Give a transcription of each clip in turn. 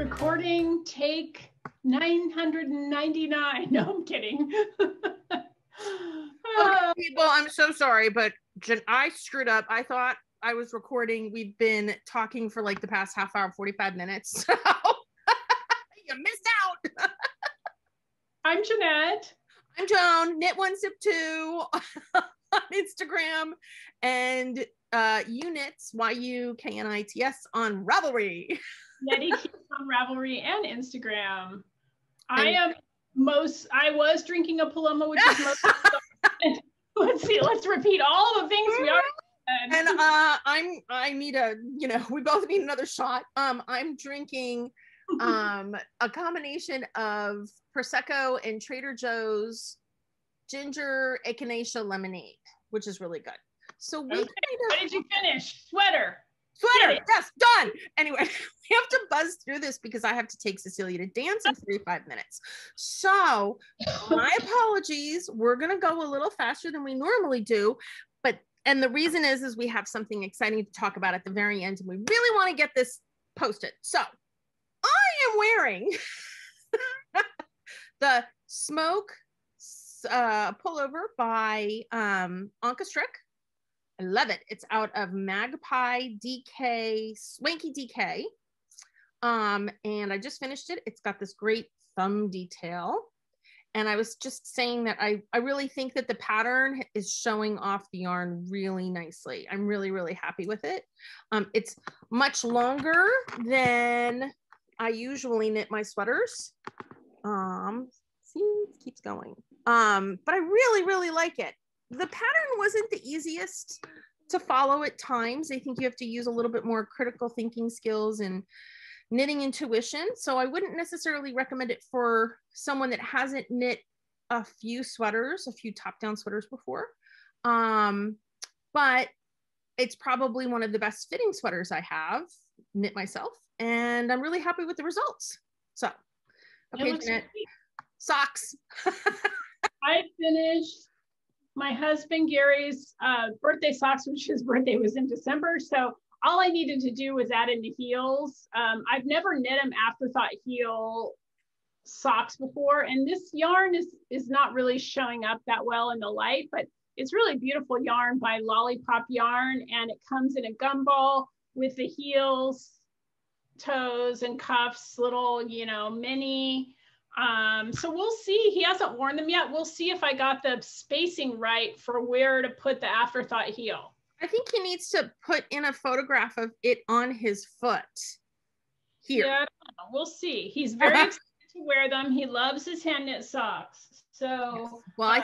Recording take 999. No, I'm kidding. Okay, people, I'm so sorry, but I screwed up. I thought I was recording. We've been talking for like the past half hour, 45 minutes. So you missed out. I'm Jeanette. I'm Joan, Knit One Sip Two on Instagram, and Units, YUKNITS on Ravelry. Nettie on Ravelry and Instagram. I was drinking a Paloma, which is most let's repeat all the things we already said. And I need we both need another shot. I'm drinking a combination of Prosecco and Trader Joe's ginger echinacea lemonade, which is really good. So what did you finish? Sweater, yes, done. Anyway, we have to buzz through this because I have to take Cecilia to dance in 45 minutes. So my apologies. We're gonna go a little faster than we normally do, and the reason is we have something exciting to talk about at the very end, and we really want to get this posted. So I am wearing the Smoke pullover by Anka Strick. I love it. It's out of Magpie DK, Swanky DK. And I just finished it. It's got this great thumb detail. And I was just saying that I really think that the pattern is showing off the yarn really nicely. I'm really, really happy with it. It's much longer than I usually knit my sweaters. See, it keeps going. But I really, really like it. The pattern wasn't the easiest to follow at times. I think you have to use a little bit more critical thinking skills and knitting intuition. So I wouldn't necessarily recommend it for someone that hasn't knit a few top-down sweaters before. But it's probably one of the best fitting sweaters I have knit myself. And I'm really happy with the results. So, okay, Jeanette, socks. I finished my husband Gary's birthday socks, which his birthday was in December. So all I needed to do was add in the heels. I've never knit an afterthought heel socks before. And this yarn is not really showing up that well in the light, but it's really beautiful yarn by Lollipop Yarn. And it comes in a gumball with the heels, toes and cuffs, little, mini. So we'll see. He hasn't worn them yet. We'll see if I got the spacing right for where to put the afterthought heel. I think he needs to put in a photograph of it on his foot here. Yeah, we'll see. He's very excited to wear them. He loves his hand knit socks. So well, I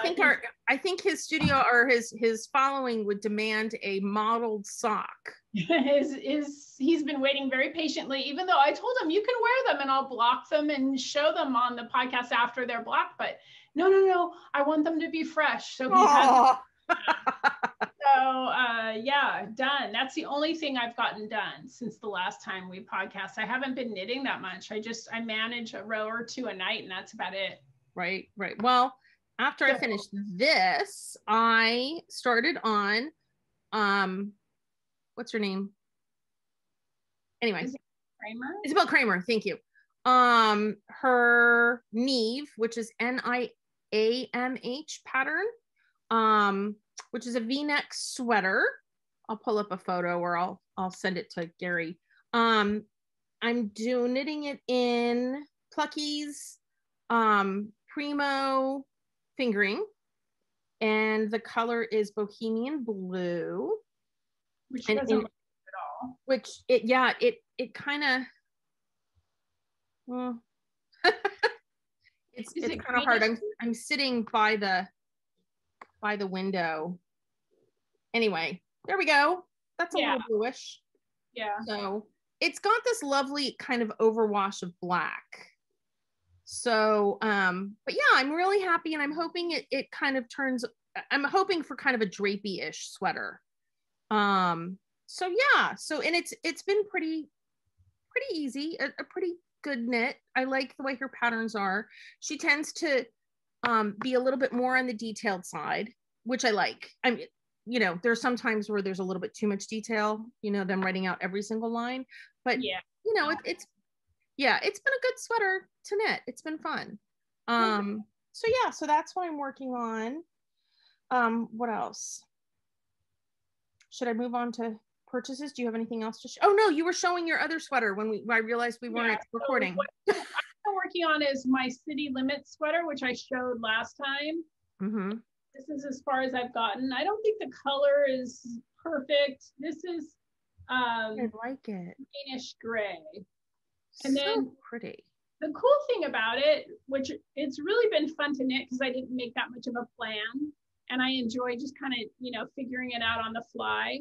think his studio or his following would demand a modeled sock. He's been waiting very patiently, even though I told him you can wear them and I'll block them and show them on the podcast after they're blocked. But no, I want them to be fresh. So he has yeah, done. That's the only thing I've gotten done since the last time we podcast. I haven't been knitting that much. I manage a row or two a night and that's about it. Right. Well, after I finished this, I started on, what's her name? Anyway, Isabel Kramer. Thank you. Her Neve, which is NIAMH pattern, which is a V-neck sweater. I'll pull up a photo or I'll send it to Gary. I'm knitting it in Plucky's Primo fingering, and the color is Bohemian Blue, which doesn't look at all. Which it kind of well, it's kind of hard. I'm sitting by the window. Anyway, there we go. That's a little bluish. Yeah. So it's got this lovely kind of overwash of black. So, but yeah, I'm really happy, and I'm hoping it kind of turns. I'm hoping for kind of a drapey-ish sweater. So yeah. So and it's been pretty easy, a pretty good knit. I like the way her patterns are. She tends to be a little bit more on the detailed side, which I like. I mean, there's some times where there's a little bit too much detail, them writing out every single line, but it's Yeah, it's been a good sweater to knit. It's been fun. So yeah, so that's what I'm working on. What else? Should I move on to purchases? Do you have anything else to show? Oh no, you were showing your other sweater when I realized we weren't recording. What I'm working on is my City Limits sweater, which I showed last time. Mm-hmm. This is as far as I've gotten. I don't think the color is perfect. This is I like it. greenish gray. And so then pretty. The cool thing about it, which it's really been fun to knit because I didn't make that much of a plan, and I enjoy just kind of, figuring it out on the fly.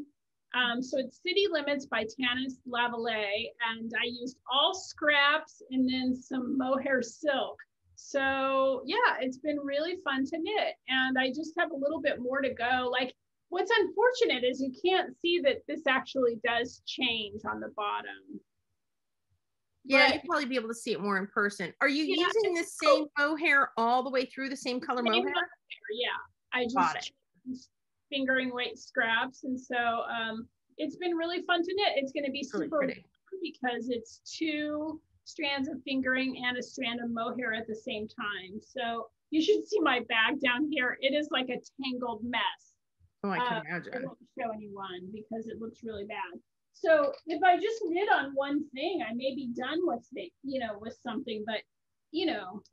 So it's City Limits by Tanis Lavallee, and I used all scraps and then some mohair silk. So yeah, it's been really fun to knit, and I just have a little bit more to go. Like, what's unfortunate is you can't see that this actually does change on the bottom. Yeah, you'd probably be able to see it more in person. Are you using the same mohair all the way through, the same color mohair? Yeah, I just fingering weight scraps, and so it's been really fun to knit. It's going to be super fun because it's 2 strands of fingering and a strand of mohair at the same time. So you should see my bag down here. It is like a tangled mess. Oh, I can imagine. I won't show anyone because it looks really bad. So if I just knit on one thing, I may be done with it, with something, but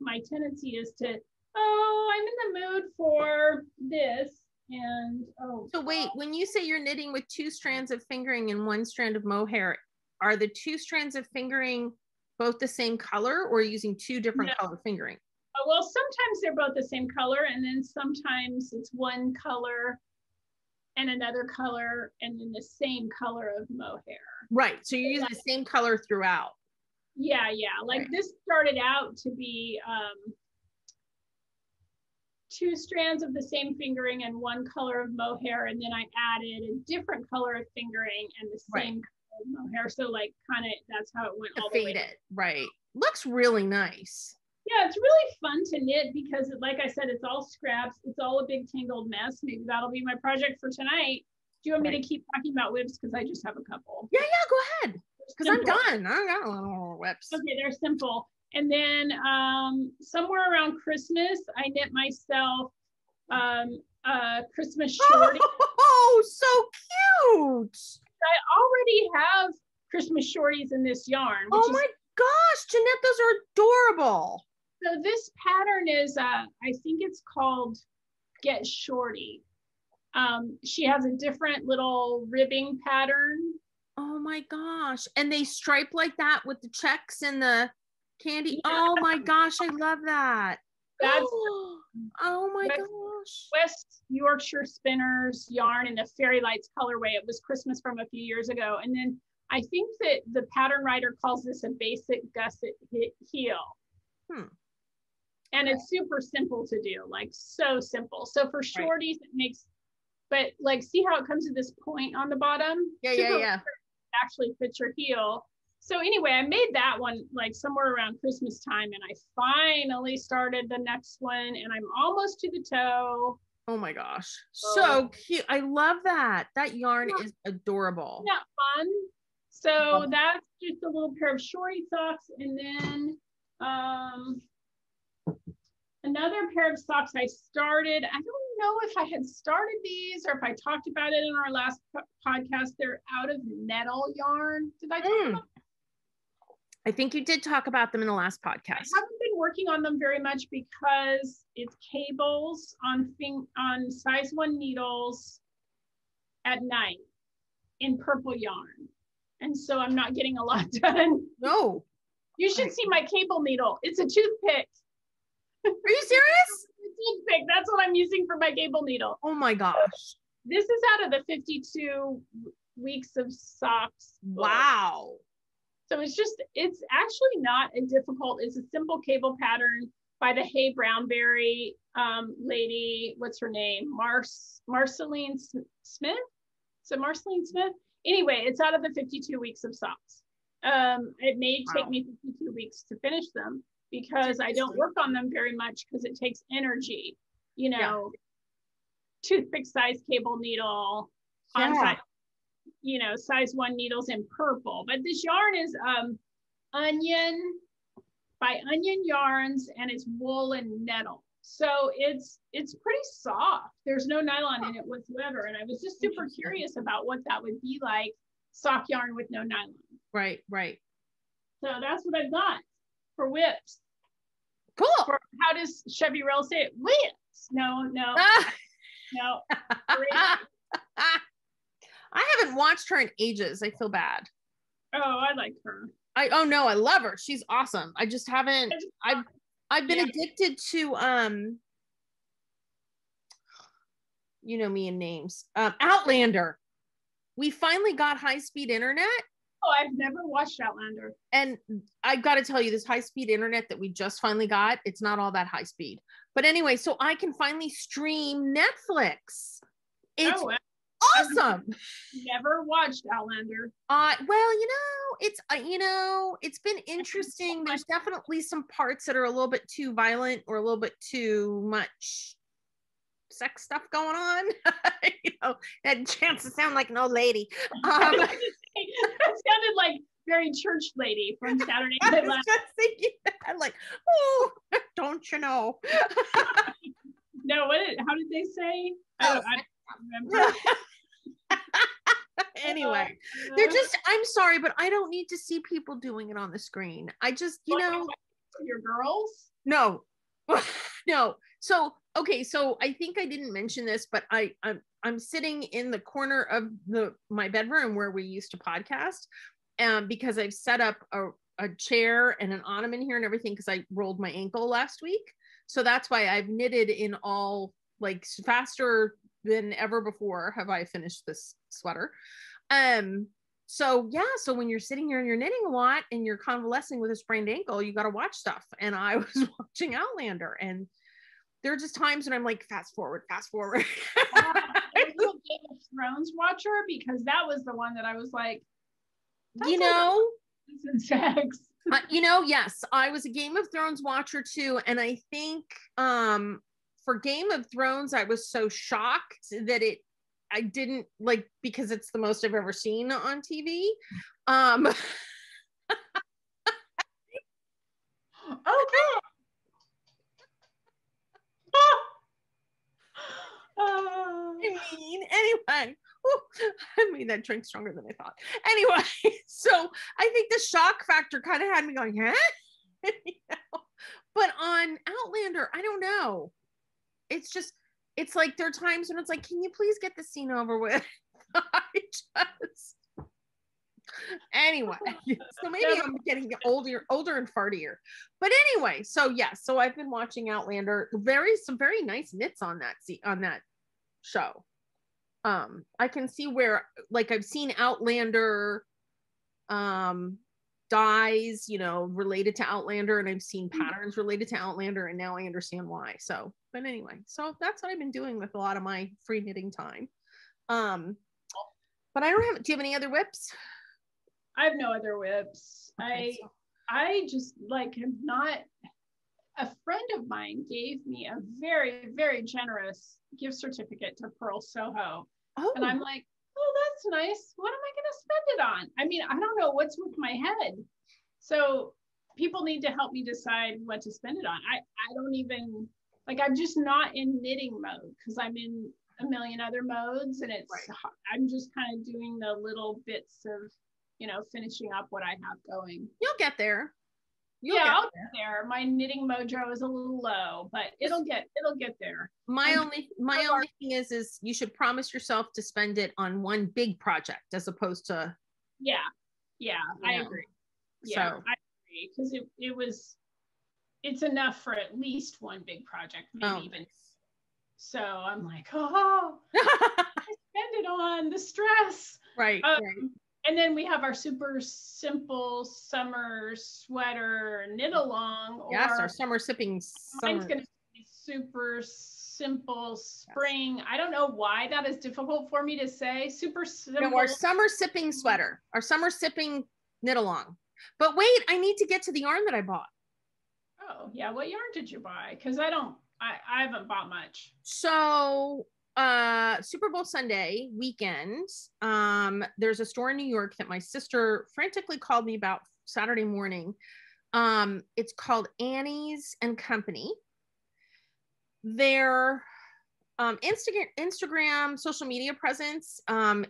my tendency is to, I'm in the mood for this. And so wait, when you say you're knitting with 2 strands of fingering and 1 strand of mohair, are the 2 strands of fingering both the same color, or using 2 different color fingering? Well, sometimes they're both the same color, and then sometimes it's one color and another color, and then the same color of mohair. Right. So you're using the same color throughout. Yeah. Like this started out to be 2 strands of the same fingering and 1 color of mohair, and then I added a different color of fingering and the same color of mohair. So like kind of that's how it went all the way. Right. Looks really nice. Yeah, it's really fun to knit because, like I said, it's all scraps. It's all a big tangled mess. Maybe that'll be my project for tonight. Do you want me to keep talking about whips? Because I just have a couple. Yeah, go ahead. Because I'm done. I got a little more whips. Okay, they're simple. And then somewhere around Christmas, I knit myself a Christmas shorty. Oh, so cute. I already have Christmas shorties in this yarn. Oh my gosh, Jeanette, those are adorable. So this pattern is, I think it's called Get Shorty. She has a different little ribbing pattern. Oh my gosh. And they stripe like that with the checks and the candy. Yeah. Oh my gosh, I love that. That's oh my gosh. West Yorkshire Spinners yarn in the Fairy Lights colorway. It was Christmas from a few years ago. And then I think that the pattern writer calls this a basic gusset heel. And it's super simple to do, like so simple. So for shorties, it makes, but like, see how it comes to this point on the bottom? Yeah. Actually fits your heel. So anyway, I made that one like somewhere around Christmas time, and I finally started the next one, and I'm almost to the toe. Oh my gosh, so cute. I love that. That yarn is adorable. Isn't that fun? So that's just a little pair of shorty socks, and then another pair of socks I started. I don't know if I had started these or if I talked about it in our last podcast. They're out of nettle yarn. Did I talk about them? I think you did talk about them in the last podcast. I haven't been working on them very much because it's cables on size 1 needles at night in purple yarn. And so I'm not getting a lot done. No. You should see my cable needle. It's a toothpick. Are you serious? Toothpick. That's what I'm using for my cable needle. Oh my gosh. This is out of the 52 weeks of socks. Wow. So it's actually not a difficult, it's a simple cable pattern by the Hey Brownberry lady. What's her name? Marceline Smith? So Marceline Smith? Anyway, it's out of the 52 weeks of socks. It may take me 52 weeks to finish them because I don't work on them very much because it takes energy, toothpick size cable needle on size 1 needles in purple. But this yarn is Onion by Onion Yarns, and it's wool and nettle. So it's pretty soft. There's no nylon in it whatsoever. And I was just super curious about what that would be like, sock yarn with no nylon. Right, right. So that's what I've got for whips. Cool. How does Chevy Rail say it? Whips. No. No. I haven't watched her in ages. I feel bad. Oh, I like her. Oh no, I love her. She's awesome. I just haven't. I've been addicted to you know me and names. Outlander. We finally got high-speed internet. Oh, I've never watched Outlander. And I got to tell you, this high-speed internet that we just finally got, it's not all that high speed. But anyway, so I can finally stream Netflix. It's awesome. Never watched Outlander. Well, it's been interesting. There's definitely some parts that are a little bit too violent or a little bit too much sex stuff going on. That chance to sound like an old lady. That sounded like very church lady from Saturday Night Live. I'm like, oh, don't you know? No, how did they say? I don't remember. Anyway, they're just, I'm sorry, but I don't need to see people doing it on the screen. I just, your girls? No. No. So, okay. So I think I didn't mention this, but I'm sitting in the corner of my bedroom where we used to podcast, because I've set up a chair and an ottoman here and everything, because I rolled my ankle last week. So that's why I've knitted in all, like, faster than ever before have I finished this sweater. So when you're sitting here and you're knitting a lot and you're convalescing with a sprained ankle, you got to watch stuff. And I was watching Outlander, and there are just times when I'm like, fast forward. Are you a Game of Thrones watcher? Because that was the one that I was like, sex. Yes, I was a Game of Thrones watcher too. And I think for Game of Thrones, I was so shocked that I didn't like, because it's the most I've ever seen on TV. Okay. Anyway, I made that drink stronger than I thought. Anyway, so I think the shock factor kind of had me going, huh? But on Outlander, I don't know. It's just, it's like there are times when it's like, can you please get the scene over with? Anyway, so maybe I'm getting older and fartier. But anyway, so I've been watching Outlander. Some very nice knits on that show. I can see where, like, I've seen Outlander dyes, related to Outlander, and I've seen patterns related to Outlander, and now I understand why. So, but anyway, so that's what I've been doing with a lot of my free knitting time. But I don't have. Do you have any other whips? I have no other whips. Okay, I just am not. A friend of mine gave me a very, very generous gift certificate to Pearl Soho. Oh. And I'm like, oh, that's nice. What am I going to spend it on? I mean, I don't know what's with my head. So people need to help me decide what to spend it on. I don't even, I'm just not in knitting mode, because I'm in a million other modes, and I'm just kind of doing the little bits of, finishing up what I have going. You'll get there. I'll get there. My knitting mojo is a little low, but it'll get there. My only thing is you should promise yourself to spend it on one big project as opposed to. I agree. Yeah, so. I agree, because it's enough for at least one big project, maybe even. So I'm like, I spend it on the stress. Right. And then we have our super simple summer sweater knit along. Yes, our summer sipping summer. Mine's going to be super simple spring. Yes. I don't know why that is difficult for me to say. Super simple. No, our summer sipping sweater, our summer sipping knit along. But wait, I need to get to the yarn that I bought. Oh, yeah. What yarn did you buy? Because I haven't bought much. So Super Bowl Sunday weekend, there's a store in New York that my sister frantically called me about Saturday morning. It's called Annie's and Company. Their Instagram social media presence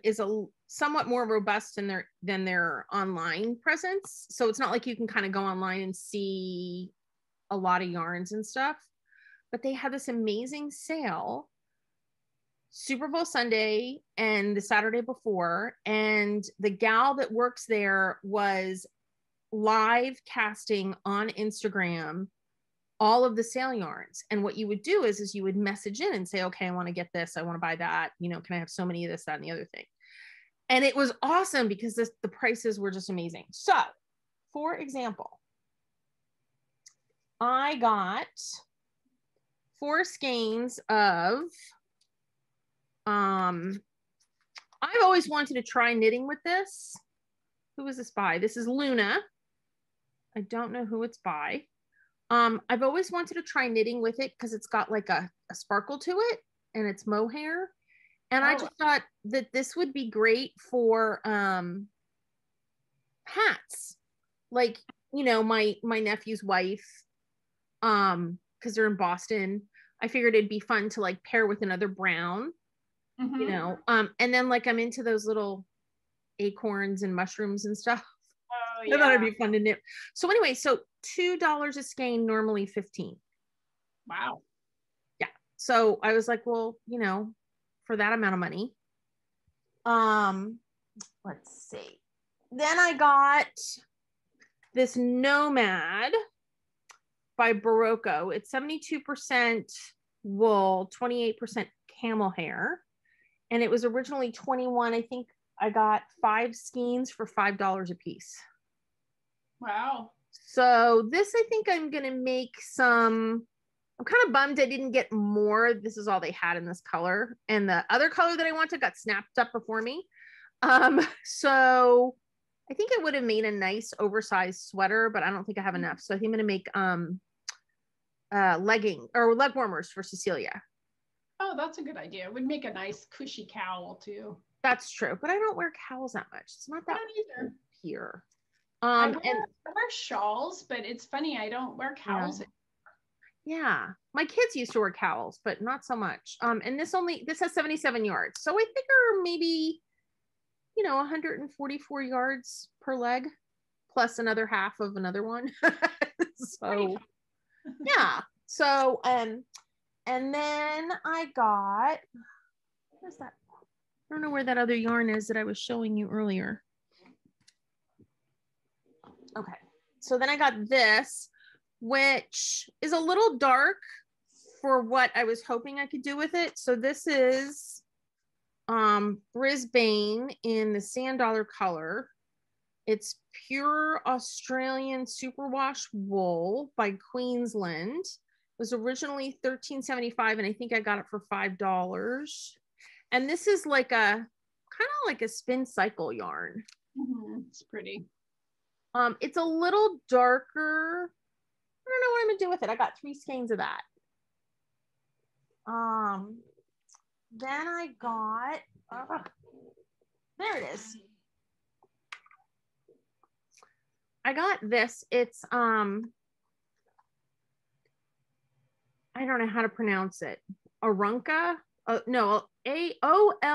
is somewhat more robust than their online presence. So it's not like you can kind of go online and see a lot of yarns and stuff. But they had this amazing sale Super Bowl Sunday and the Saturday before, and the gal that works there was live casting on Instagram all of the sale yarns. And what you would do is you would message in and say, okay, I want to get this, I want to buy that, you know, can I have so many of this, that, and the other thing. And it was awesome because the prices were just amazing. So for example, I got 4 skeins of I've always wanted to try knitting with this. Who is this by? This is Luna. I don't know who it's by. I've always wanted to try knitting with it because it's got like a sparkle to it and it's mohair. And I just thought that this would be great for hats. Like, you know, my nephew's wife, because they're in Boston, I figured it'd be fun to like pair with another brown, you know. And then like I'm into those little acorns and mushrooms and stuff. Oh, yeah. I thought it'd be fun to knit. So anyway, so $2 a skein, normally 15. Wow. Yeah. So I was like, well, you know, for that amount of money. Let's see. Then I got this Nomad by Barocco. It's 72% wool, 28% camel hair. And it was originally 21. I think I got 5 skeins for $5 a piece. Wow. So this, I think I'm going to make some. I'm kind of bummed I didn't get more. This is all they had in this color. And the other color that I wanted got snapped up before me. So I think it would have made a nice oversized sweater, but I don't think I have enough. So I think I'm going to make legging or leg warmers for Cecilia. Oh, that's a good idea. It would make a nice cushy cowl too. That's true, but I don't wear cowls that much. It's not that either here. I wear shawls, but it's funny, I don't wear cowls. Yeah, my kids used to wear cowls, but not so much. And this has 77 yards, so I figure maybe, you know, 144 yards per leg, plus another half of another one. So yeah. So and then I got, where's that? I don't know where that other yarn is that I was showing you earlier. Okay, so then I got this, which is a little dark for what I was hoping I could do with it. So this is Brisbane in the sand dollar color. It's pure Australian superwash wool by Queensland. It was originally $13.75, and I think I got it for $5. And this is like kind of like a spin cycle yarn. It's pretty. It's a little darker. I don't know what I'm gonna do with it. I got 3 skeins of that. Then I got, there it is. I got this. It's I don't know how to pronounce it. Arunca. No, Ollagua.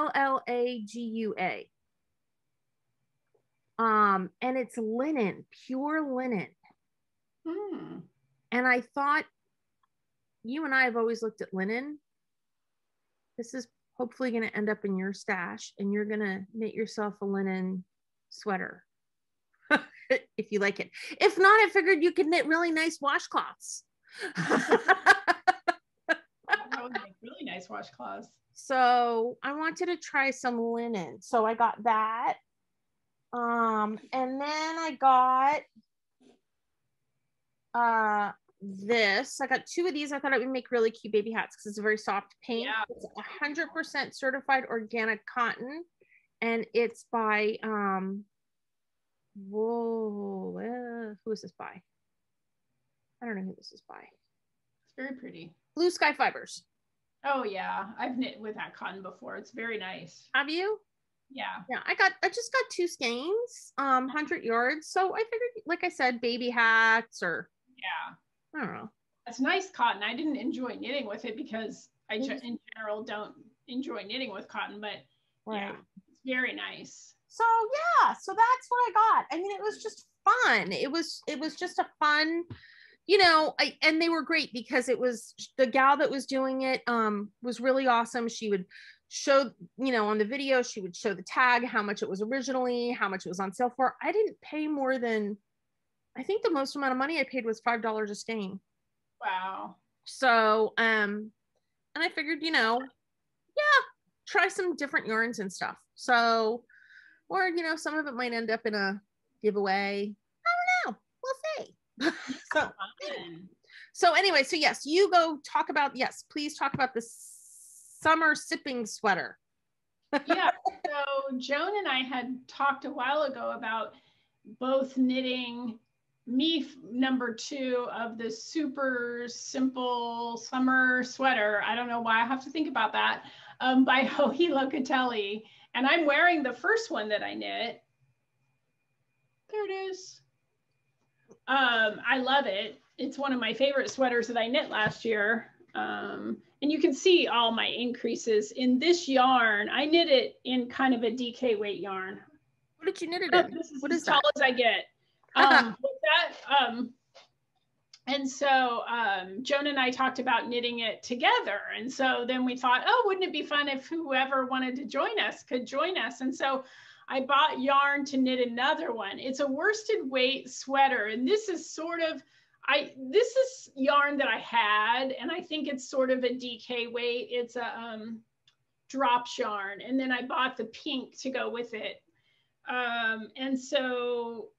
And it's linen, pure linen. And I thought, you and I have always looked at linen. This is hopefully going to end up in your stash, and you're going to knit yourself a linen sweater if you like it. If not, I figured you could knit really nice washcloths. That would make really nice washcloths. So I wanted to try some linen. So I got that. And then I got this. I got 2 of these. I thought it would make really cute baby hats because it's a very soft pink. Yeah. It's 100% certified organic cotton, and it's by who is this by? I don't know who this is by. It's very pretty. Blue Sky Fibers. Oh yeah, I've knit with that cotton before. It's very nice. Have you? Yeah. I just got 2 skeins, 100 yards. So I figured, like I said, baby hats or Yeah. I don't know. It's nice cotton. I didn't enjoy knitting with it because I in general don't enjoy knitting with cotton, but yeah, it's very nice. So yeah, so that's what I got. I mean, it was just fun. It was just a fun, and they were great because it was the gal that was doing it was really awesome. She would show, on the video, she would show the tag, how much it was originally, how much it was on sale for. I didn't pay more than, I think the most amount of money I paid was $5 a skein. Wow. So, and I figured, try some different yarns and stuff. So, or, some of it might end up in a giveaway. I don't know. We'll see. So anyway, so yes, you go talk about, yes, please talk about the summer sipping sweater. Yeah. So Joan and I had talked a while ago about both knitting me number 2 of the super simple summer sweater. I don't know why I have to think about that, by Joji Locatelli. And I'm wearing the first one that I knit. There it is. I love it. It's one of my favorite sweaters that I knit last year. And you can see all my increases in this yarn. I knit it in kind of a DK weight yarn. What did you knit it in? This is what as is tall that? as I get. With that, and so Joan and I talked about knitting it together. And so then we thought, oh, wouldn't it be fun if whoever wanted to join us could join us? And so I bought yarn to knit another one. It's a worsted weight sweater. And this is sort of, this is yarn that I had, and I think it's sort of a DK weight. It's a drops yarn. And then I bought the pink to go with it. And so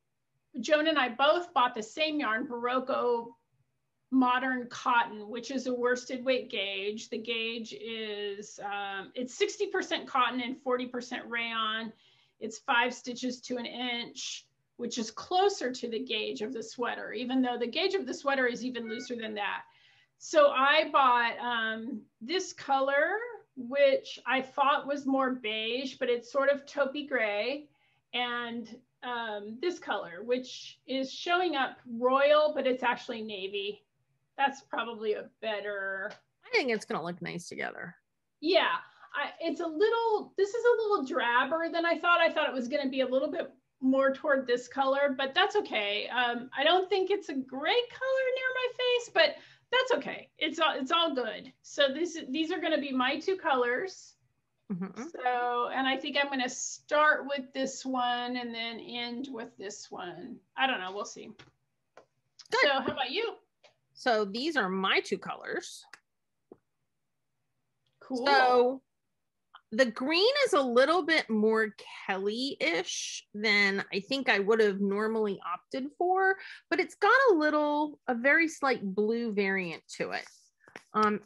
Joan and I both bought the same yarn, Barocco Modern Cotton, which is a worsted weight gauge. The gauge is, it's 60% cotton and 40% rayon. It's 5 stitches to an inch, which is closer to the gauge of the sweater, even though the gauge of the sweater is even looser than that. So I bought this color, which I thought was more beige, but it's sort of taupey gray, and this color, which is showing up royal, but it's actually navy. That's probably a better. I think it's going to look nice together. Yeah, it's a little, this is a little drabber than I thought. I thought it was going to be a little bit more toward this color, but that's okay. I don't think it's a great color near my face, but that's okay. It's all good. So these are going to be my 2 colors. Mm-hmm. So, and I think I'm going to start with this one and then end with this one. I don't know. We'll see. Good. So how about you? So these are my 2 colors. Cool. So the green is a little bit more Kelly-ish than I think I would have normally opted for, but it's got a very slight blue variant to it. And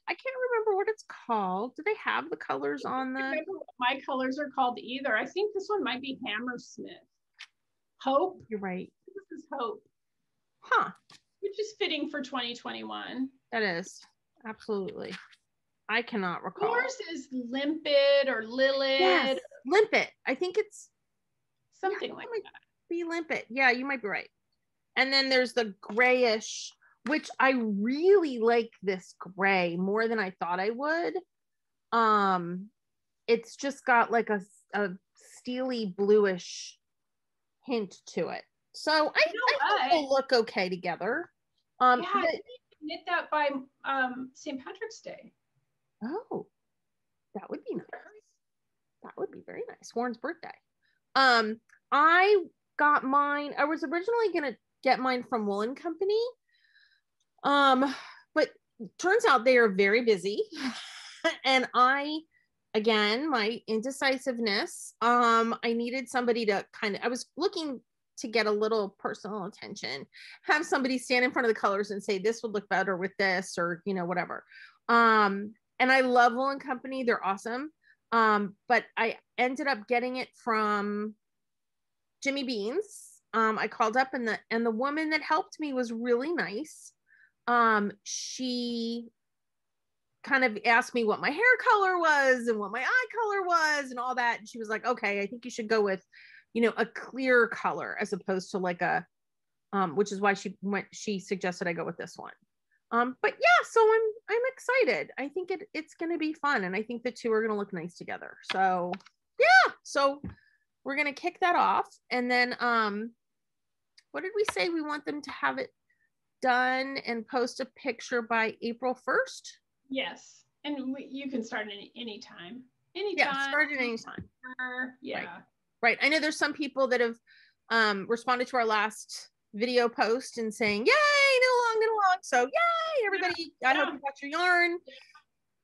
I can't remember what it's called. Do they have the colors on the? I don't remember what my colors are called either. I think this one might be Hammersmith. Hope. You're right. This is Hope. Huh. Which is fitting for 2021. That is. Absolutely. I cannot recall. Yours is Limpid or Lilith. Yes, Limpid. I think it's something like that. Be Limpid. Yeah, you might be right. And then there's the grayish, which I really like this gray more than I thought I would. It's just got like a steely bluish hint to it. So I think they'll look okay together. Yeah, I think you knit that by St. Patrick's Day. Oh, that would be nice. That would be very nice. Warren's birthday. I got mine. I was originally gonna get mine from Woolen Company. But turns out they are very busy. And again, my indecisiveness, I needed somebody to I was looking to get a little personal attention, have somebody stand in front of the colors and say, this would look better with this, or, whatever. And I love Woolen Company. They're awesome. But I ended up getting it from Jimmy Beans. I called up and the woman that helped me was really nice. She kind of asked me what my hair color was and what my eye color was and all that. And she was like, okay, I think you should go with, a clear color as opposed to like a, which is why she suggested I go with this one. But yeah, so I'm excited. I think it's going to be fun. And I think the two are going to look nice together. So yeah, so we're going to kick that off. And then, what did we say? We want them to have it done and post a picture by April 1st. Yes. And you can start any time. Yeah, start at any time. Yeah. Right. I know there's some people that have responded to our last video post and saying, yay, knit along. So yay, everybody. I hope you got your yarn.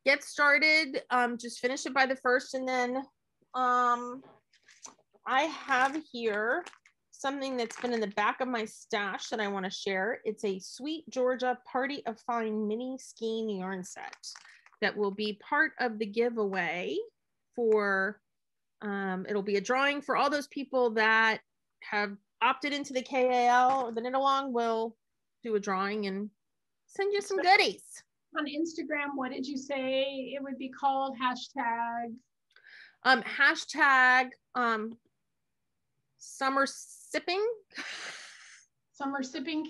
Get started. Just finish it by the 1st. And then I have here something that's been in the back of my stash that I want to share. It's a Sweet Georgia Party of Fine mini skein yarn set that will be part of the giveaway for, it'll be a drawing for all those people that have opted into the KAL or the knit along. Will do a drawing and send you some goodies. On Instagram, what did you say it would be called? Hashtag summer sipping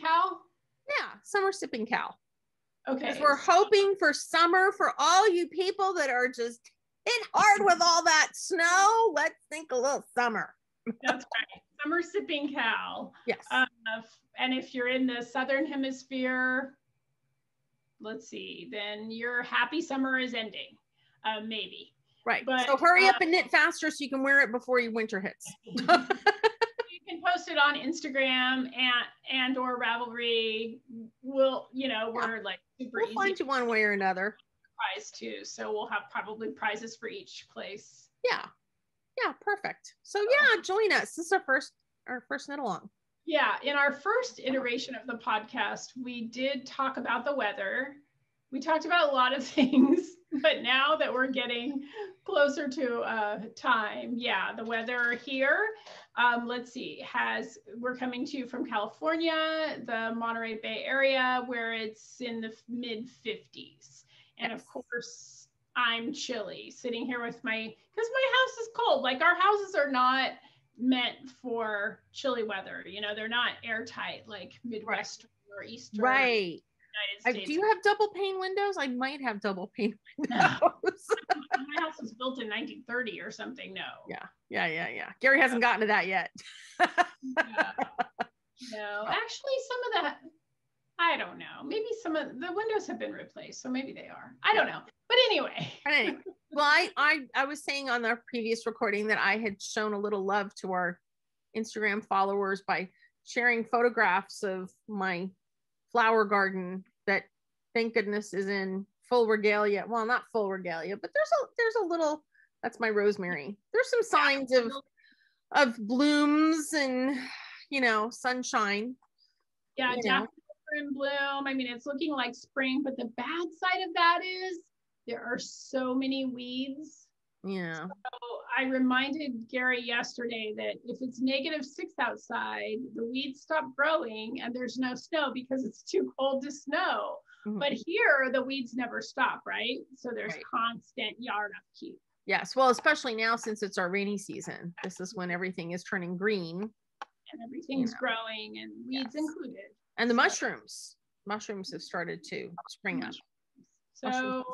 cow. Yeah, summer sipping cow. Okay, because we're hoping for summer for all you people that are just hit hard with all that snow. Let's think a little summer. That's right, summer sipping cow. Yes. And if you're in the southern hemisphere, let's see, then your happy summer is ending, maybe. Right. But, so hurry up and knit faster so you can wear it before your winter hits. You can post it on Instagram and or Ravelry. We'll, we're like super easy. We'll find you one way or another. Prize too. So we'll have probably prizes for each place. Yeah. Yeah, perfect. So yeah, join us. This is our first knit along. Yeah, in our first iteration of the podcast, we did talk about the weather. We talked about a lot of things, but now that we're getting closer to time, yeah, the weather here, let's see, we're coming to you from California, the Monterey Bay area, where it's in the mid 50s. And of course, I'm chilly, sitting here with because my house is cold. Like, our houses are not meant for chilly weather. They're not airtight like Midwestern or Eastern. Right. United States. Do you have double pane windows? I might have double pane windows. No. My house was built in 1930 or something. No. Yeah. Gary hasn't gotten to that yet. No, actually, some of that, I don't know. Maybe some of the windows have been replaced, so maybe they are. I don't know. But anyway. Well, I was saying on our previous recording that I had shown a little love to our Instagram followers by sharing photographs of my flower garden that, thank goodness, is in full regalia. Well, not full regalia, but there's a little, that's my rosemary. There's some signs of blooms and, sunshine. Yeah, daffodils are in bloom. I mean, it's looking like spring, but the bad side of that is there are so many weeds. Yeah. So I reminded Gary yesterday that if it's -6 outside, the weeds stop growing and there's no snow because it's too cold to snow. Mm-hmm. But here, the weeds never stop, right? So there's constant yarn upkeep. Yes. Well, especially now since it's our rainy season. This is when everything is turning green. And everything's growing, and weeds included. And the mushrooms have started to spring up. So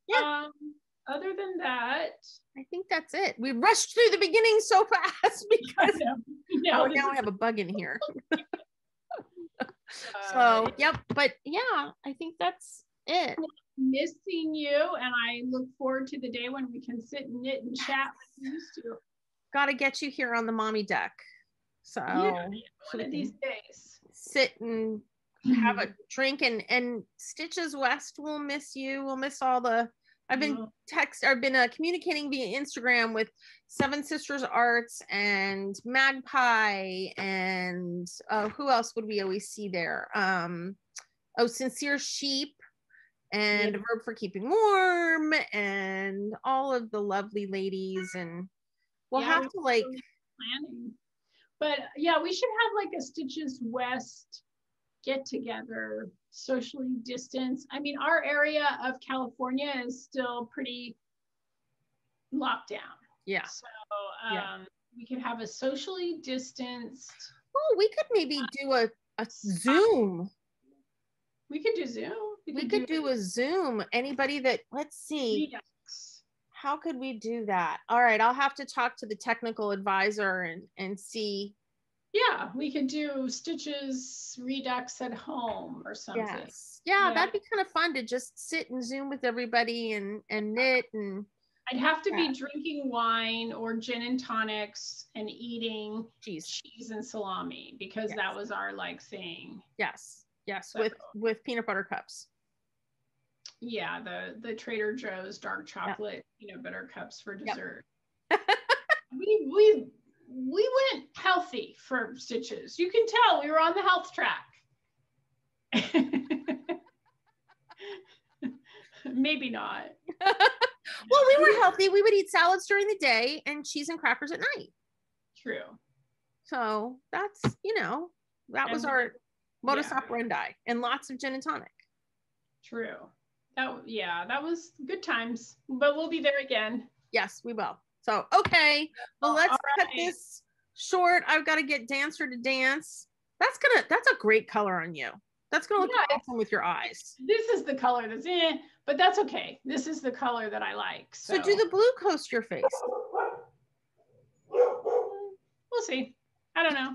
yeah. Other than that, I think that's it. We rushed through the beginning so fast because now I have a bug in here. So yep, but yeah, I think that's it. Missing you, and I look forward to the day when we can sit and knit and chat like we used to. Got to get you here on the mommy deck. So one of these days, sit and have a drink, and Stitches West will miss you. We'll miss all the. I've been communicating via Instagram with Seven Sisters Arts and Magpie, and who else would we always see there? Sincere Sheep and Verb for Keeping Warm, and all of the lovely ladies, and we'll have to planning. But yeah, we should have like a Stitches West get together, socially distance. I mean, our area of California is still pretty locked down. Yeah. So we could have a socially distanced. Oh, we could maybe do a Zoom. We could do Zoom. We could do a Zoom. Anybody that, let's see. Redux. How could we do that? All right, I'll have to talk to the technical advisor and see. Yeah, we could do stitches Redux at home or something. Yes. Yeah, that'd be kind of fun to just sit and Zoom with everybody and knit. And I'd have to be drinking wine or gin and tonics and eating cheese and salami, because that was our like thing. Yes. So, with peanut butter cups. Yeah, the Trader Joe's dark chocolate peanut butter cups for dessert. We went healthy for stitches. You can tell we were on the health track. Maybe not. Well, we were healthy. We would eat salads during the day and cheese and crackers at night. True. So that's, that was our modus operandi, and lots of gin and tonic. True. That was good times, but we'll be there again. Yes, we will. So, okay. Well, let's cut this short. I've got to get Dancer to dance. That's a great color on you. That's going to look awesome with your eyes. This is the color that's but that's okay. This is the color that I like. So do the blue coast your face. We'll see. I don't know.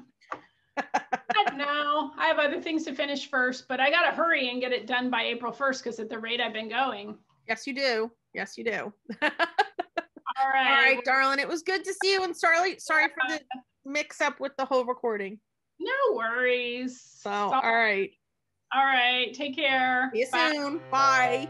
I have other things to finish first, but I got to hurry and get it done by April 1st, because at the rate I've been going. Yes, you do. All right, darling. It was good to see you. And sorry for the mix up with the whole recording. No worries. So, all right. All right. Take care. See you soon. Bye.